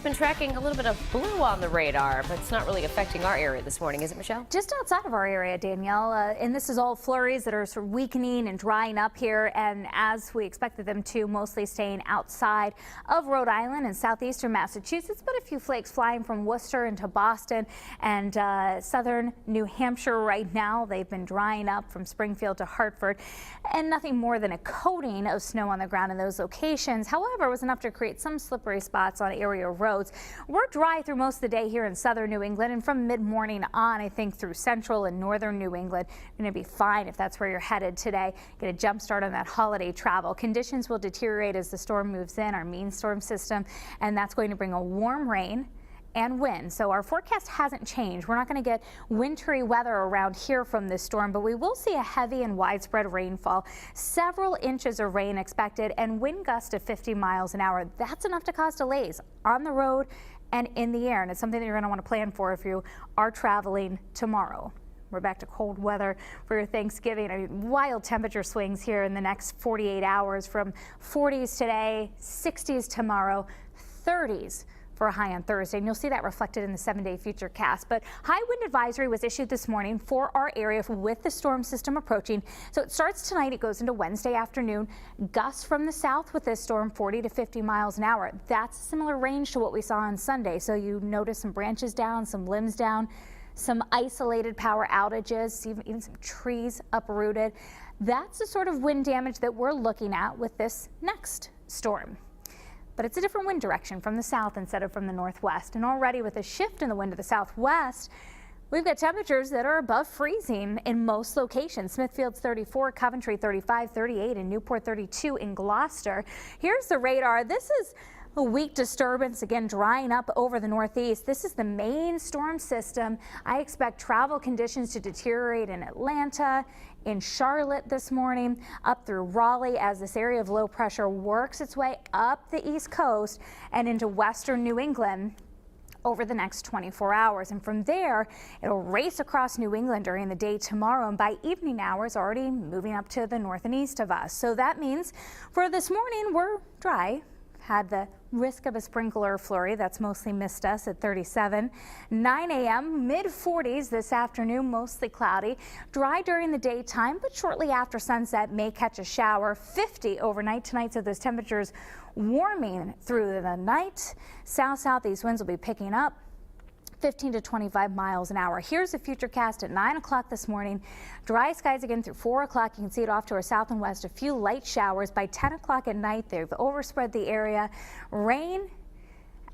been tracking a little bit of blue on the radar, but it's not really affecting our area this morning, is it, Michelle? Just outside of our area, Danielle, and this is all flurries that are sort of weakening and drying up here, and as we expected them to, mostly staying outside of Rhode Island and southeastern Massachusetts, but a few flakes flying from Worcester into Boston and southern New Hampshire right now. They've been drying up from Springfield to Hartford, and nothing more than a coating of snow on the ground in those locations. However, it was enough to create some slippery spots on area roads. We're dry through most of the day here in southern New England, and from mid-morning on, I think through central and northern New England, you're going to be fine if that's where you're headed today. Get a jump start on that holiday travel. Conditions will deteriorate as the storm moves in, our mean storm system, and that's going to bring a warm rain and wind. So our forecast hasn't changed. We're not going to get wintry weather around here from this storm, but we will see a heavy and widespread rainfall. Several inches of rain expected and wind gusts of 50 miles an hour. That's enough to cause delays on the road and in the air, and it's something that you're going to want to plan for if you are traveling tomorrow. We're back to cold weather for your Thanksgiving. I mean, wild temperature swings here in the next 48 hours, from 40s today, 60s tomorrow, 30s for a high on Thursday, and you'll see that reflected in the 7-day future cast. But high wind advisory was issued this morning for our area with the storm system approaching. So it starts tonight, it goes into Wednesday afternoon. Gusts from the south with this storm, 40 to 50 miles an hour. That's a similar range to what we saw on Sunday. So you notice some branches down, some limbs down, some isolated power outages, even some trees uprooted. That's the sort of wind damage that we're looking at with this next storm. But it's a different wind direction from the south instead of from the northwest. And already with a shift in the wind to the southwest, we've got temperatures that are above freezing in most locations. Smithfield's 34, Coventry 35, 38, and Newport 32 in Gloucester. Here's the radar. This is a weak disturbance, again drying up over the northeast. This is the main storm system. I expect travel conditions to deteriorate in Atlanta, in Charlotte this morning, up through Raleigh as this area of low pressure works its way up the east coast and into western New England over the next 24 hours. And from there, it'll race across New England during the day tomorrow, and by evening hours already moving up to the north and east of us. So that means for this morning, we're dry. Had the risk of a sprinkler flurry. That's mostly missed us at 37. 9 a.m. mid-40s this afternoon, mostly cloudy. Dry during the daytime, but shortly after sunset may catch a shower. 50 overnight tonight, so those temperatures warming through the night. South-southeast winds will be picking up 15 to 25 miles an hour. Here's the future cast at 9 o'clock this morning. Dry skies again through 4 o'clock. You can see it off to our south and west. A few light showers by 10 o'clock at night. They've overspread the area. Rain,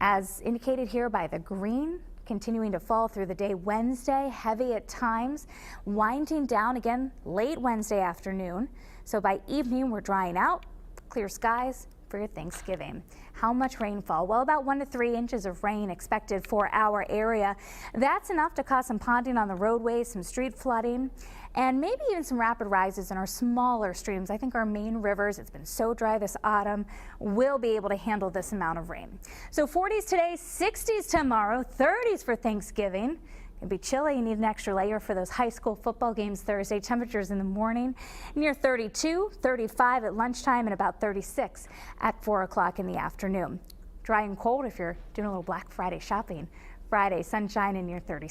as indicated here by the green, continuing to fall through the day. Wednesday, heavy at times, winding down again late Wednesday afternoon. So by evening, we're drying out. Clear skies for your Thanksgiving. How much rainfall? Well, about 1 to 3 inches of rain expected for our area. That's enough to cause some ponding on the roadways, some street flooding, and maybe even some rapid rises in our smaller streams. I think our main rivers, it's been so dry this autumn, will be able to handle this amount of rain. So 40s today, 60s tomorrow, 30s for Thanksgiving. It'll be chilly. You need an extra layer for those high school football games Thursday. Temperatures in the morning near 32, 35 at lunchtime, and about 36 at 4 o'clock in the afternoon. Dry and cold if you're doing a little Black Friday shopping. Friday, sunshine and near 36.